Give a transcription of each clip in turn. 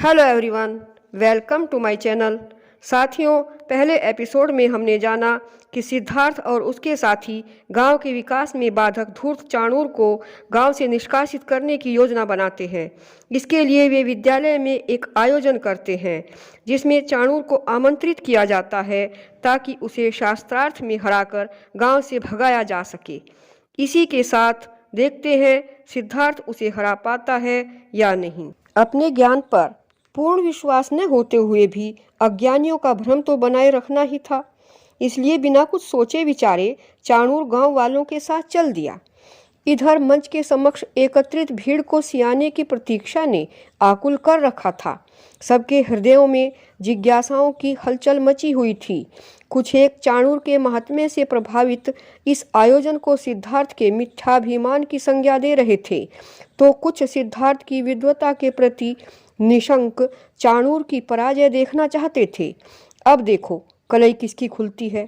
Hello everyone, welcome to my channel. साथियों, पहले episode में हमने जाना कि सिद्धार्थ और उसके साथी गांव के विकास में बाधक धूर्त चाणूर को गांव से निष्कासित करने की योजना बनाते हैं। इसके लिए वे विद्यालय में एक आयोजन करते हैं जिसमें चाणूर को आमंत्रित किया जाता है ताकि उसे शास्त्रार्थ में हराकर गांव से भगाया जा सके। इसी के साथ देखते हैं सिद्धार्थ उसे हरा पाता है या नहीं। अपने ज्ञान पर पूर्ण विश्वास न होते हुए भी अज्ञानियों का भ्रम तो बनाए रखना ही था। इसलिए बिना कुछ सोचे विचारे चाणूर गांव वालों के साथ चल दिया। इधर मंच के समक्ष एकत्रित भीड़ को सियाने की प्रतीक्षा ने आकुल कर रखा था। सबके हृदयों में जिज्ञासाओं की हलचल मची हुई थी। कुछ एक चाणूर के महात्म्य से प्रभावित इस आयोजन को सिद्धार्थ के मिथ्याभिमान की संज्ञा दे रहे थे, तो कुछ सिद्धार्थ की विद्वता के प्रति निशंक चाणूर की पराजय देखना चाहते थे। अब देखो कलई किसकी खुलती है।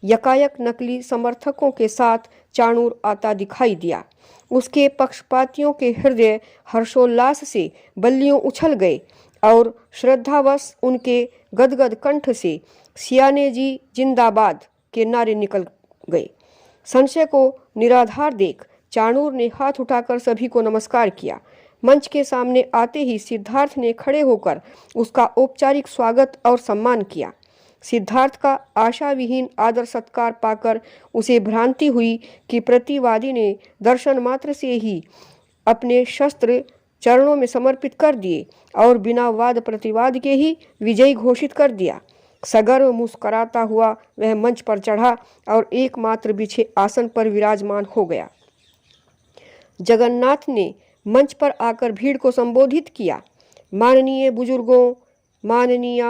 यकायक नकली समर्थकों के साथ चाणूर आता दिखाई दिया। उसके पक्षपातियों के हृदय हर्षोल्लास से बल्लियों उछल गए और श्रद्धावश उनके गदगद कंठ से सियाने जी जिंदाबाद के नारे निकल गए। संशय को निराधार देख चाणूर ने हाथ उठाकर सभी को नमस्कार किया। मंच के सामने आते ही सिद्धार्थ ने खड़े होकर उसका औपचारिक स्वागत और सम्मान किया। सिद्धार्थ का आशाविहीन आदर सत्कार पाकर उसे भ्रांति हुई कि प्रतिवादी ने दर्शन मात्र से ही अपने शस्त्र चरणों में समर्पित कर दिए और बिना वाद प्रतिवाद के ही विजयी घोषित कर दिया। सगर्व मुस्कराता हुआ वह मंच पर चढ़ा और एकमात्र बिछे आसन पर विराजमान हो गया। जगन्नाथ ने मंच पर आकर भीड़ को संबोधित किया। माननीय बुजुर्गों, माननीय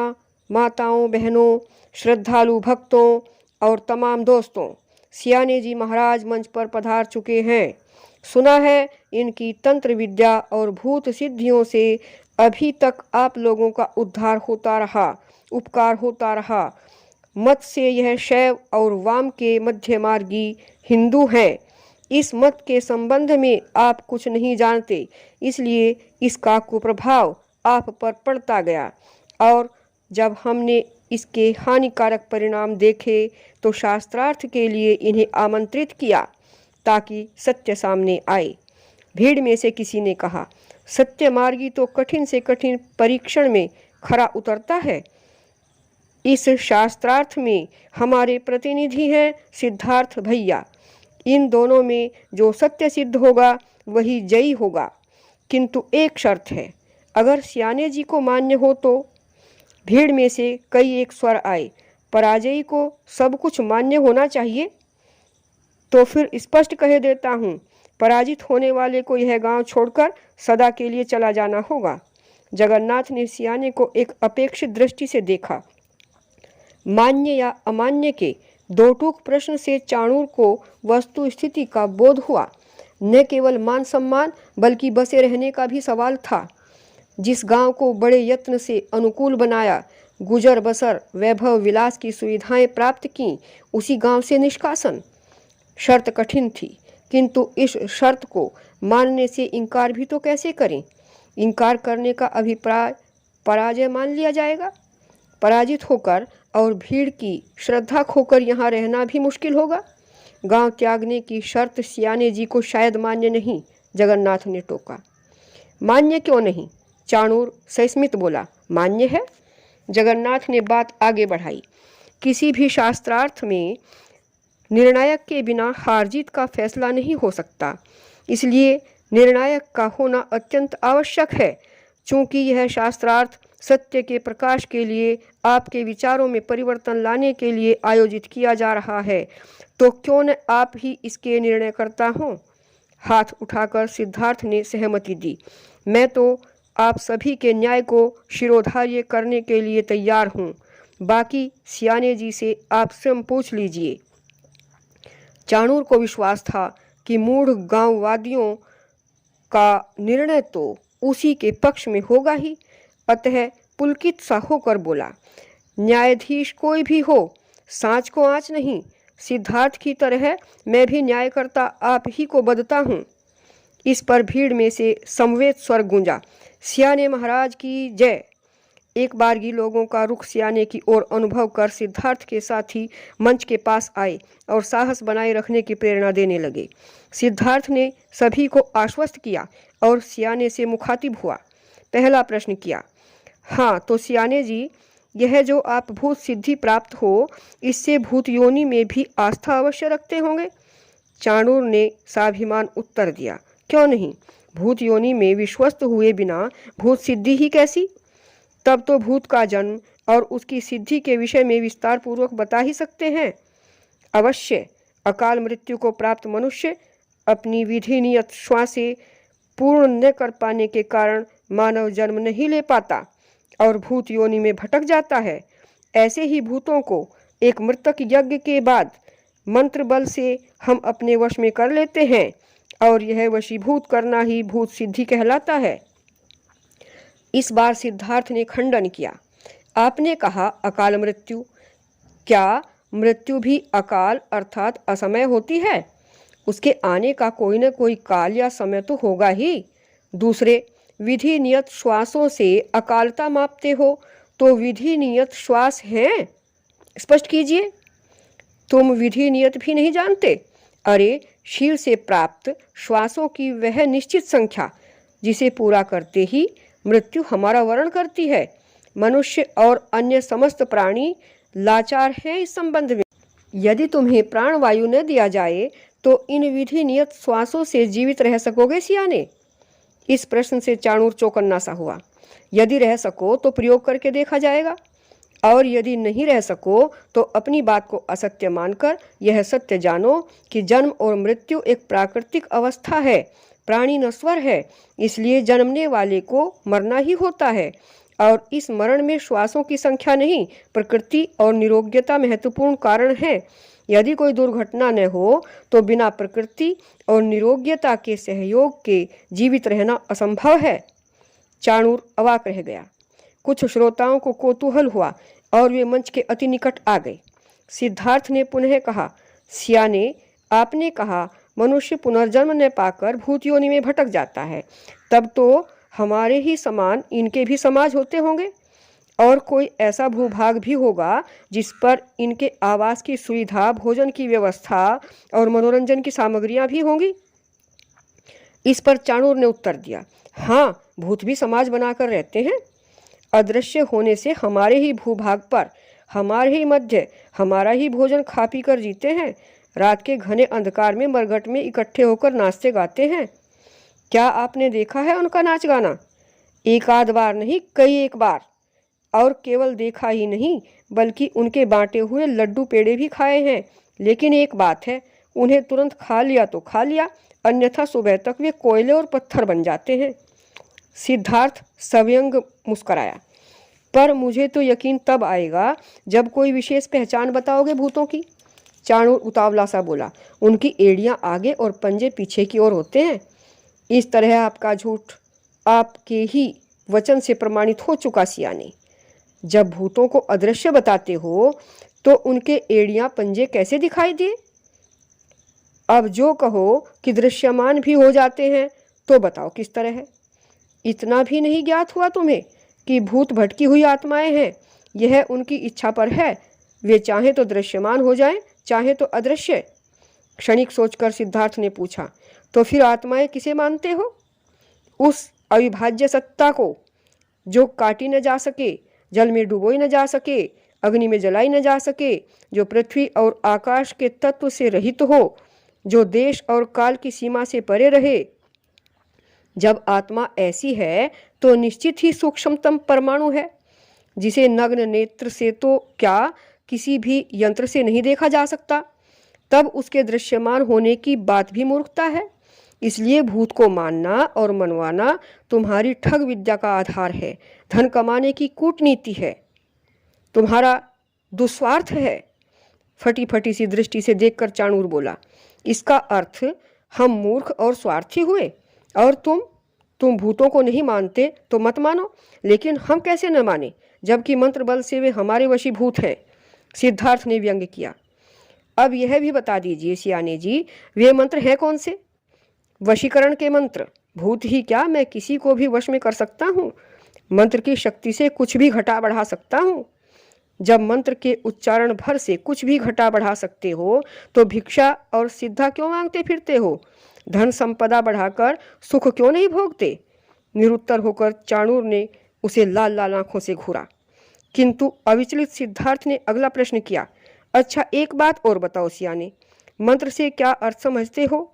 माताओं, बहनों, श्रद्धालु भक्तों और तमाम दोस्तों, सियाने जी महाराज मंच पर पधार चुके हैं। सुना है इनकी तंत्र विद्या और भूत सिद्धियों से अभी तक आप लोगों का उद्धार होता रहा, उपकार होता रहा। मत से यह शैव और वाम के मध्य मार्गी हिंदू हैं। इस मत के संबंध में आप कुछ नहीं जानते, इसलिए इसका कुप्रभाव आप पर पड़ता गया और जब हमने इसके हानिकारक परिणाम देखे तो शास्त्रार्थ के लिए इन्हें आमंत्रित किया ताकि सत्य सामने आए। भीड़ में से किसी ने कहा, सत्य मार्गी तो कठिन से कठिन परीक्षण में खरा उतरता है। इस शास्त्रार्थ में हमारे प्रतिनिधि हैं सिद्धार्थ भैया। इन दोनों में जो सत्य सिद्ध होगा वही जयी होगा, किंतु एक शर्त है, अगर सियाने जी को मान्य हो तो। भीड़ में से कई एक स्वर आए, पराजयी को सब कुछ मान्य होना चाहिए। तो फिर स्पष्ट कह देता हूँ, पराजित होने वाले को यह गांव छोड़कर सदा के लिए चला जाना होगा। जगन्नाथ ने सियाने को एक अपेक्षित दृष्टि से देखा। मान्य या अमान्य के दो टूक प्रश्न से चाणूर को वस्तु स्थिति का बोध हुआ। न केवल मान सम्मान बल्कि बसे रहने का भी सवाल था। जिस गांव को बड़े यत्न से अनुकूल बनाया, गुजर बसर वैभव विलास की सुविधाएं प्राप्त की, उसी गांव से निष्कासन। शर्त कठिन थी, किंतु इस शर्त को मानने से इनकार भी तो कैसे करें। इनकार करने का अभिप्राय पराजय मान लिया जाएगा। पराजित होकर और भीड़ की श्रद्धा खोकर यहाँ रहना भी मुश्किल होगा। गांव त्यागने की शर्त सियाने जी को शायद मान्य नहीं, जगन्नाथ ने टोका। मान्य क्यों नहीं? चाणूर सस्मित बोला। मान्य है। जगन्नाथ ने बात आगे बढ़ाई। किसी भी शास्त्रार्थ में निर्णायक के बिना हार जीत का फैसला नहीं हो सकता, इसलिए निर्णायक का होना अत्यंत आवश्यक है। चूंकि यह शास्त्रार्थ सत्य के प्रकाश के लिए, आपके विचारों में परिवर्तन लाने के लिए आयोजित किया जा रहा है, तो क्यों न आप ही इसके निर्णयकर्ता हों। हाथ उठाकर सिद्धार्थ ने सहमति दी। मैं तो आप सभी के न्याय को शिरोधार्य करने के लिए तैयार हूँ। बाकी सियाने जी से आप स्वयं पूछ लीजिए। चाणूर को विश्वास था कि मूढ़ गांववादियों का निर्णय तो उसी के पक्ष में होगा ही, अतः पुलकित सा होकर बोला, न्यायाधीश कोई भी हो, सांच को आँच नहीं। सिद्धार्थ की तरह मैं भी न्यायकर्ता आप ही को बदता हूँ। इस पर भीड़ में से समवेत स्वर गूंजा। सियाने महाराज की जय। एक बारगी लोगों का रुख सियाने की ओर अनुभव कर सिद्धार्थ के साथी मंच के पास आए और साहस बनाए रखने की प्रेरणा देने लगे। सिद्धार्थ ने सभी को आश्वस्त किया और सियाने से मुखातिब हुआ। पहला प्रश्न किया, हाँ तो सियाने जी, यह जो आप भूत सिद्धि प्राप्त हो, इससे भूत योनि में भी आस्था अवश्य रखते होंगे। चाणूर ने साभिमान उत्तर दिया, क्यों नहीं, भूत योनि में विश्वस्त हुए बिना भूत सिद्धि ही कैसी। तब तो भूत का जन्म और उसकी सिद्धि के विषय में विस्तार पूर्वक बता ही सकते हैं। अवश्य अकाल मृत्यु को प्राप्त मनुष्य अपनी विधि नियत श्वासें पूर्ण न कर पाने के कारण मानव जन्म नहीं ले पाता और भूत योनि में भटक जाता है। ऐसे ही भूतों को एक मृतक यज्ञ के बाद मंत्र बल से हम अपने वश में कर लेते हैं और यह वशीभूत करना ही भूत सिद्धि कहलाता है। इस बार सिद्धार्थ ने खंडन किया। आपने कहा अकाल मृत्यु, क्या मृत्यु भी अकाल अर्थात असमय होती है? उसके आने का कोई न कोई काल या समय तो होगा ही। दूसरे, विधि नियत श्वासों से अकालता मापते हो तो विधि नियत श्वास हैं? स्पष्ट कीजिए। तुम विधि नियत भी नहीं जानते? अरे, शील से प्राप्त श्वासों की वह निश्चित संख्या जिसे पूरा करते ही मृत्यु हमारा वर्ण करती है। मनुष्य और अन्य समस्त प्राणी लाचार हैं इस संबंध में। यदि तुम्हें प्राणवायु न दिया जाए तो इन विधि नियत श्वासों से जीवित रह सकोगे सियाने? इस प्रश्न से चाणूर चौकन्ना सा हुआ। यदि रह सको तो प्रयोग करके देखा जाएगा, और यदि नहीं रह सको तो अपनी बात को असत्य मानकर यह सत्य जानो कि जन्म और मृत्यु एक प्राकृतिक अवस्था है, प्राणी नश्वर है, इसलिए जन्मने वाले को मरना ही होता है और इस मरण में श्वासों की संख्या नहीं, प्रकृति और निरोग्यता महत्वपूर्ण कारण है। यदि कोई दुर्घटना न हो तो बिना प्रकृति और निरोग्यता के सहयोग के जीवित रहना असंभव है। चाणूर अवाक रह गया। कुछ श्रोताओं को कौतूहल हुआ और वे मंच के अति निकट आ गए। सिद्धार्थ ने पुनः कहा, सियाने, आपने कहा मनुष्य पुनर्जन्म न पाकर भूत योनि में भटक जाता है, तब तो हमारे ही समान इनके भी समाज होते होंगे और कोई ऐसा भूभाग भी होगा जिस पर इनके आवास की सुविधा, भोजन की व्यवस्था और मनोरंजन की सामग्रियां भी होंगी। इस पर चाणूर ने उत्तर दिया, हाँ, भूत भी समाज बनाकर रहते हैं। अदृश्य होने से हमारे ही भूभाग पर, हमारे ही मध्य, हमारा ही भोजन खा पी कर जीते हैं। रात के घने अंधकार में मरघट में इकट्ठे होकर नाचते गाते हैं। क्या आपने देखा है उनका नाच गाना? एक आध बार नहीं, कई एक बार। और केवल देखा ही नहीं बल्कि उनके बांटे हुए लड्डू पेड़े भी खाए हैं। लेकिन एक बात है, उन्हें तुरंत खा लिया तो खा लिया, अन्यथा सुबह तक वे कोयले और पत्थर बन जाते हैं। सिद्धार्थ सव्यंग मुस्कराया, पर मुझे तो यकीन तब आएगा जब कोई विशेष पहचान बताओगे भूतों की। चाणूर उतावला सा बोला, उनकी एड़ियां आगे और पंजे पीछे की ओर होते हैं। इस तरह आपका झूठ आपके ही वचन से प्रमाणित हो चुका सियाने। जब भूतों को अदृश्य बताते हो तो उनके एड़ियां पंजे कैसे दिखाई दिए? अब जो कहो कि दृश्यमान भी हो जाते हैं तो बताओ किस तरह है? इतना भी नहीं ज्ञात हुआ तुम्हें कि भूत भटकी हुई आत्माएं हैं? यह उनकी इच्छा पर है, वे चाहे तो दृश्यमान हो जाएं, चाहे तो अदृश्य। क्षणिक सोचकर सिद्धार्थ ने पूछा, तो फिर आत्माएं किसे मानते हो? उस अविभाज्य सत्ता को जो काटी न जा सके, जल में डुबोई न जा सके, अग्नि में जलाई न जा सके, जो पृथ्वी और आकाश के तत्व से रहित हो, जो देश और काल की सीमा से परे रहे। जब आत्मा ऐसी है तो निश्चित ही सूक्ष्मतम परमाणु है, जिसे नग्न नेत्र से तो क्या किसी भी यंत्र से नहीं देखा जा सकता। तब उसके दृश्यमान होने की बात भी मूर्खता है। इसलिए भूत को मानना और मनवाना तुम्हारी ठग विद्या का आधार है, धन कमाने की कूटनीति है, तुम्हारा दुस्वार्थ है। फटी फटी सी दृष्टि से देखकर चाणूर बोला, इसका अर्थ हम मूर्ख और स्वार्थी हुए। और तुम भूतों को नहीं मानते तो मत मानो, लेकिन हम कैसे न माने जबकि मंत्र बल से वे हमारे वशीभूत हैं। सिद्धार्थ ने व्यंग्य किया। अब यह भी बता दीजिए सियाने जी, वे मंत्र हैं कौन से? वशीकरण के मंत्र, भूत ही क्या, मैं किसी को भी वश में कर सकता हूँ। मंत्र की शक्ति से कुछ भी घटा बढ़ा सकता हूँ। जब मंत्र के उच्चारण भर से कुछ भी घटा बढ़ा सकते हो तो भिक्षा और सिद्धा क्यों मांगते फिरते हो? धन संपदा बढ़ाकर सुख क्यों नहीं भोगते? निरुत्तर होकर चाणूर ने उसे लाल लाल आंखों से घूरा, किंतु अविचलित सिद्धार्थ ने अगला प्रश्न किया, अच्छा एक बात और बताओ सियाने, मंत्र से क्या अर्थ समझते हो?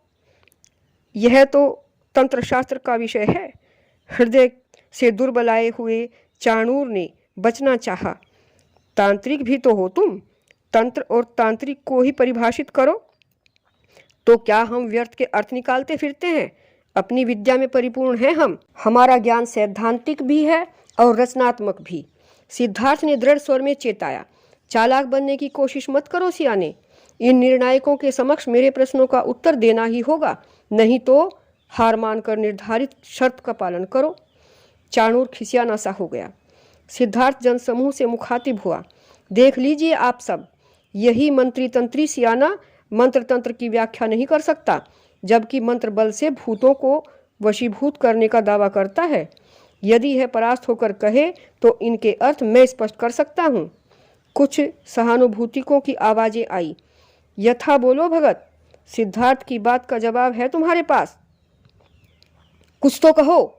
यह तो तंत्र शास्त्र का विषय है। हृदय से दुर्बलाए हुए चाणूर ने बचना चाहा। तांत्रिक भी तो हो तुम, तंत्र और तांत्रिक को ही परिभाषित करो। तो क्या हम व्यर्थ के अर्थ निकालते फिरते हैं? अपनी विद्या में परिपूर्ण हैं हम। हमारा ज्ञान सैद्धांतिक भी है और रचनात्मक भी। सिद्धार्थ ने दृढ़ स्वर में चेताया, चालाक बनने की कोशिश मत करो सियाने। इन निर्णायकों के समक्ष मेरे प्रश्नों का उत्तर देना ही होगा, नहीं तो हार मानकर निर्धारित शर्त का पालन करो। चाणूर खिसियाना सा हो गया। सिद्धार्थ जनसमूह से मुखातिब हुआ, देख लीजिए आप सब, यही मंत्री तंत्री सियाना मंत्र तंत्र की व्याख्या नहीं कर सकता, जबकि मंत्र बल से भूतों को वशीभूत करने का दावा करता है। यदि यह परास्त होकर कहे तो इनके अर्थ मैं स्पष्ट कर सकता हूँ। कुछ सहानुभूतिकों की आवाजें आई, यथा बोलो भगत, सिद्धार्थ की बात का जवाब है तुम्हारे पास, कुछ तो कहो।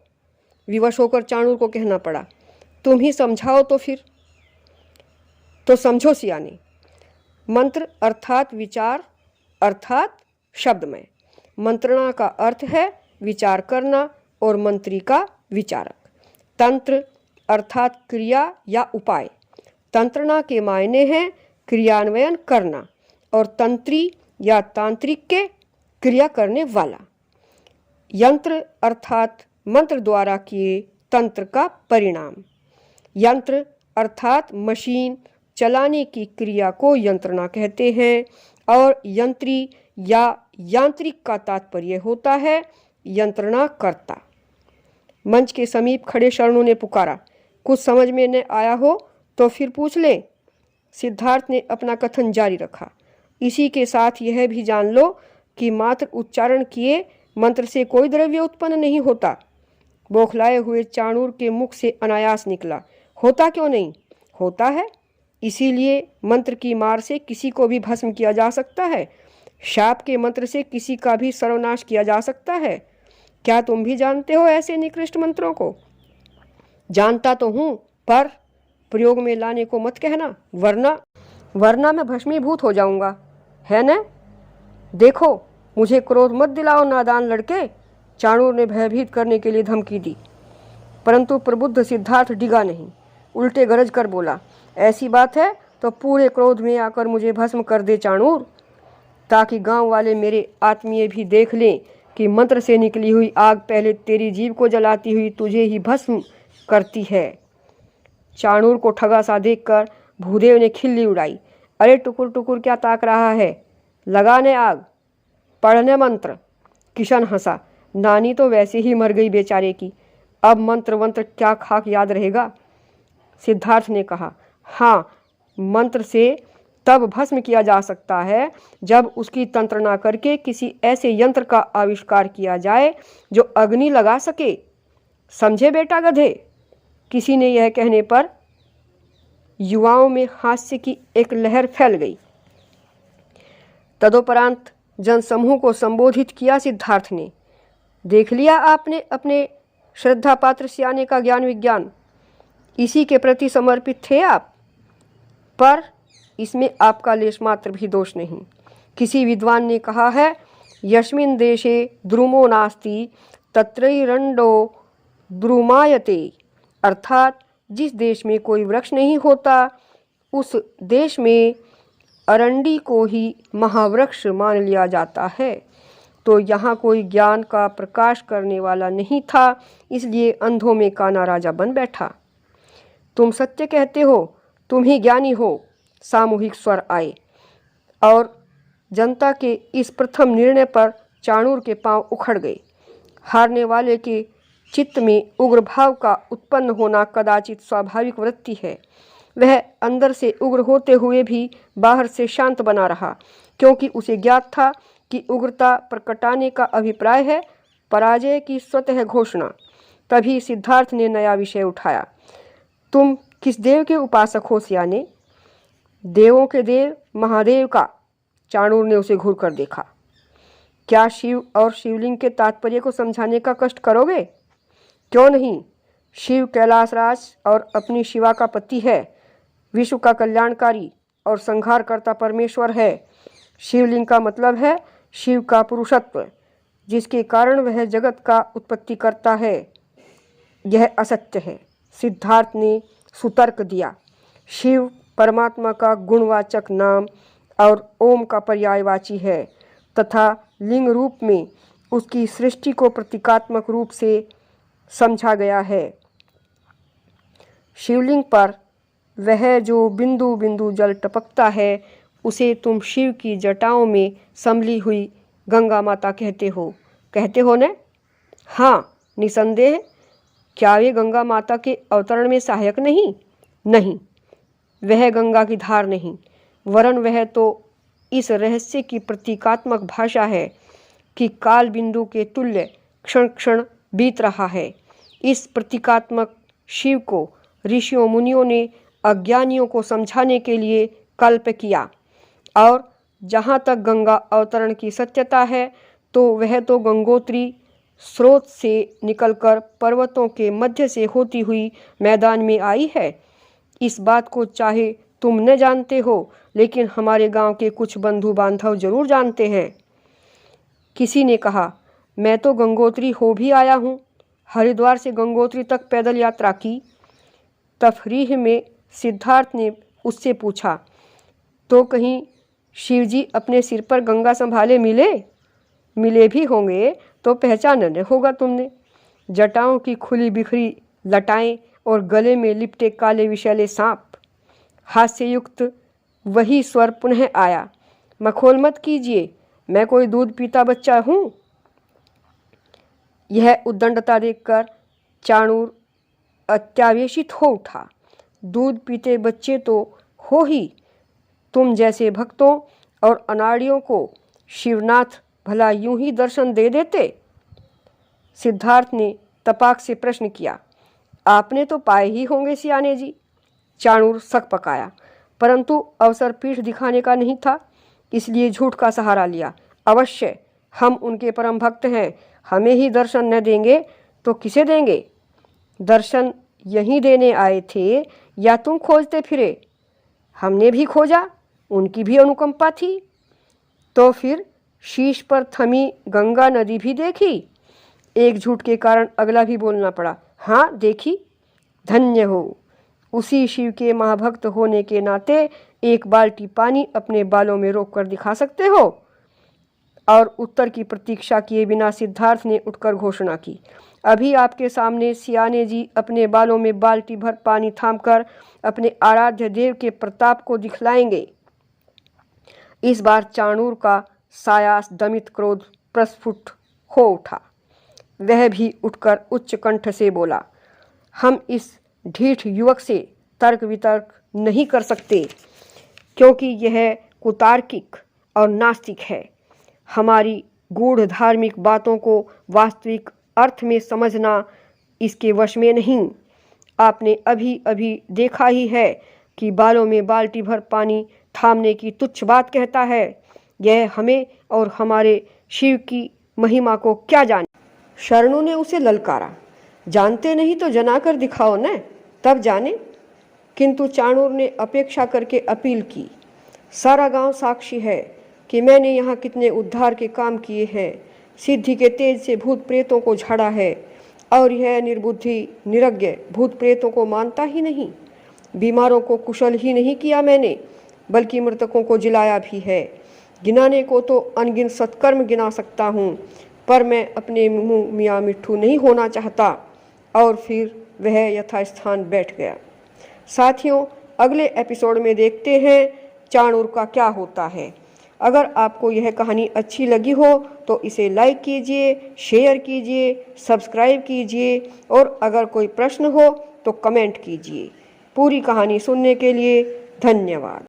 विवश होकर चाणूर को कहना पड़ा, तुम ही समझाओ तो फिर। तो समझो सियाने, मंत्र अर्थात विचार अर्थात शब्दमय। मंत्रणा का अर्थ है विचार करना और मंत्री का विचारक। तंत्र अर्थात क्रिया या उपाय। तंत्रणा के मायने हैं क्रियान्वयन करना और तंत्री या तांत्रिक के क्रिया करने वाला। यंत्र अर्थात मंत्र द्वारा किए तंत्र का परिणाम। यंत्र अर्थात मशीन चलाने की क्रिया को यंत्रणा कहते हैं और यंत्री या यांत्रिक का तात्पर्य होता है यंत्रणा करता। मंच के समीप खड़े शरणों ने पुकारा, कुछ समझ में न आया हो तो फिर पूछ ले। सिद्धार्थ ने अपना कथन जारी रखा, इसी के साथ यह भी जान लो कि मात्र उच्चारण किए मंत्र से कोई द्रव्य उत्पन्न नहीं होता। बौखलाए हुए चाणूर के मुख से अनायास निकला, होता क्यों नहीं, होता है। इसीलिए मंत्र की मार से किसी को भी भस्म किया जा सकता है, शाप के मंत्र से किसी का भी सर्वनाश किया जा सकता है। क्या तुम भी जानते हो ऐसे निकृष्ट मंत्रों को? जानता तो हूँ, पर प्रयोग में लाने को मत कहना, वरना मैं भस्मीभूत हो जाऊंगा, है न? देखो मुझे क्रोध मत दिलाओ नादान लड़के, चाणूर ने भयभीत करने के लिए धमकी दी। परंतु प्रबुद्ध सिद्धार्थ डिगा नहीं, उल्टे गरज कर बोला, ऐसी बात है तो पूरे क्रोध में आकर मुझे भस्म कर दे चाणूर, ताकि गांव वाले मेरे आत्मीय भी देख लें कि मंत्र से निकली हुई आग पहले तेरी जीभ को जलाती हुई तुझे ही भस्म करती है। चाणूर को ठगा सा देखकर भूदेव ने खिल्ली उड़ाई, अरे टुकुर टुकुर क्या ताक रहा है, लगाने आग, पढ़ने मंत्र। किशन हंसा, नानी तो वैसे ही मर गई बेचारे की, अब मंत्र वंत्र क्या खाक याद रहेगा। सिद्धार्थ ने कहा, हाँ, मंत्र से तब भस्म किया जा सकता है जब उसकी तंत्रणा करके किसी ऐसे यंत्र का आविष्कार किया जाए जो अग्नि लगा सके, समझे बेटा गधे। किसी ने यह कहने पर युवाओं में हास्य की एक लहर फैल गई। तदोपरांत जनसमूह को संबोधित किया सिद्धार्थ ने, देख लिया आपने अपने श्रद्धा पात्र सियाने का ज्ञान विज्ञान, इसी के प्रति समर्पित थे आप, पर इसमें आपका लेश मात्र भी दोष नहीं। किसी विद्वान ने कहा है, यस्मिन् देशे द्रुमो नास्ति तत्रैरण्डो द्रुमायते, अर्थात जिस देश में कोई वृक्ष नहीं होता उस देश में अरंडी को ही महावृक्ष मान लिया जाता है। तो यहाँ कोई ज्ञान का प्रकाश करने वाला नहीं था, इसलिए अंधों में काना राजा बन बैठा। तुम सत्य कहते हो, तुम ही ज्ञानी हो। सामूहिक स्वर आए और जनता के इस प्रथम निर्णय पर चाणूर के पांव उखड़ गए। हारने वाले के चित्त में उग्र भाव का उत्पन्न होना कदाचित स्वाभाविक वृत्ति है। वह अंदर से उग्र होते हुए भी बाहर से शांत बना रहा, क्योंकि उसे ज्ञात था की उग्रता प्रकटाने का अभिप्राय है पराजय की स्वतः घोषणा। तभी सिद्धार्थ ने नया विषय उठाया। तुम किस देव के उपासक हो सियाने? देवों के देव महादेव का। चाणूर ने उसे घूर कर देखा। क्या शिव और शिवलिंग के तात्पर्य को समझाने का कष्ट करोगे? क्यों नहीं। शिव कैलाशराज और अपनी शिवा का पति है, विश्व का कल्याणकारी और संहारकर्ता परमेश्वर है। शिवलिंग का मतलब है शिव का पुरुषत्व, जिसके कारण वह जगत का उत्पत्ति करता है। यह असत्य है, सिद्धार्थ ने सुतर्क दिया। शिव परमात्मा का गुणवाचक नाम और ओम का पर्यायवाची है तथा लिंग रूप में उसकी सृष्टि को प्रतीकात्मक रूप से समझा गया है। शिवलिंग पर वह जो बिंदु बिंदु जल टपकता है उसे तुम शिव की जटाओं में संभली हुई गंगा माता कहते हो न? हाँ, निसंदेह। क्या वे गंगा माता के अवतरण में सहायक नहीं? नहीं, वह गंगा की धार नहीं, वरन वह तो इस रहस्य की प्रतीकात्मक भाषा है कि काल बिंदु के तुल्य क्षण क्षण बीत रहा है। इस प्रतीकात्मक शिव को ऋषियों मुनियों ने अज्ञानियों को समझाने के लिए कल्प किया। और जहाँ तक गंगा अवतरण की सत्यता है तो वह तो गंगोत्री स्रोत से निकलकर पर्वतों के मध्य से होती हुई मैदान में आई है। इस बात को चाहे तुम न जानते हो, लेकिन हमारे गांव के कुछ बंधु बांधव जरूर जानते हैं। किसी ने कहा, मैं तो गंगोत्री हो भी आया हूँ। हरिद्वार से गंगोत्री तक पैदल यात्रा की। तफरीह में सिद्धार्थ ने उससे पूछा, तो कहीं शिवजी अपने सिर पर गंगा संभाले मिले भी होंगे तो पहचाना न होगा तुमने। जटाओं की खुली बिखरी लटाएं और गले में लिपटे काले विषैले सांप। हास्ययुक्त वही स्वर पुनः आया, मखौल मत कीजिए, मैं कोई दूध पीता बच्चा हूँ। यह उद्दंडता देखकर चाणूर अत्यावेशित हो उठा। दूध पीते बच्चे तो हो ही, तुम जैसे भक्तों और अनाड़ियों को शिवनाथ भला यूं ही दर्शन दे देते? सिद्धार्थ ने तपाक से प्रश्न किया। आपने तो पाए ही होंगे सियाने जी। चाणूर सक पकाया, परंतु अवसर पीठ दिखाने का नहीं था, इसलिए झूठ का सहारा लिया। अवश्य, हम उनके परम भक्त हैं। हमें ही दर्शन न देंगे तो किसे देंगे? दर्शन यहीं देने आए थे या तुम खोजते फिरे? हमने भी खोजा, उनकी भी अनुकंपा थी। तो फिर शीश पर थमी गंगा नदी भी देखी। एक झूठ के कारण अगला भी बोलना पड़ा। हाँ, देखी। धन्य हो, उसी शिव के महाभक्त होने के नाते एक बाल्टी पानी अपने बालों में रोक कर दिखा सकते हो? और उत्तर की प्रतीक्षा किए बिना सिद्धार्थ ने उठकर घोषणा की, अभी आपके सामने सियाने जी अपने बालों में बाल्टी भर पानी थामकर अपने आराध्य देव के प्रताप को दिखलाएंगे। इस बार चाणूर का साया दमित क्रोध प्रस्फुट हो उठा। वह भी उठकर उच्च कंठ से बोला, हम इस ढीठ युवक से तर्क वितर्क नहीं कर सकते, क्योंकि यह कुतार्किक और नास्तिक है। हमारी गूढ़ धार्मिक बातों को वास्तविक अर्थ में समझना इसके वश में नहीं। आपने अभी अभी देखा ही है कि बालों में बाल्टी भर पानी थामने की तुच्छ बात कहता है। यह हमें और हमारे शिव की महिमा को क्या जाने। शरणु ने उसे ललकारा, जानते नहीं तो जनाकर दिखाओ न, तब जाने। किंतु चाणूर ने अपेक्षा करके अपील की, सारा गांव साक्षी है कि मैंने यहाँ कितने उद्धार के काम किए हैं। सिद्धि के तेज से भूत प्रेतों को झाड़ा है, और यह निर्बुद्धि निरज्ञ भूत प्रेतों को मानता ही नहीं। बीमारों को कुशल ही नहीं किया मैंने, बल्कि मृतकों को जिलाया भी है। गिनाने को तो अनगिन सत्कर्म गिना सकता हूँ, पर मैं अपने मुँह मियाँ मिट्ठू नहीं होना चाहता। और फिर वह यथास्थान बैठ गया। साथियों, अगले एपिसोड में देखते हैं चाणूर का क्या होता है। अगर आपको यह कहानी अच्छी लगी हो तो इसे लाइक कीजिए, शेयर कीजिए, सब्सक्राइब कीजिए, और अगर कोई प्रश्न हो तो कमेंट कीजिए। पूरी कहानी सुनने के लिए धन्यवाद।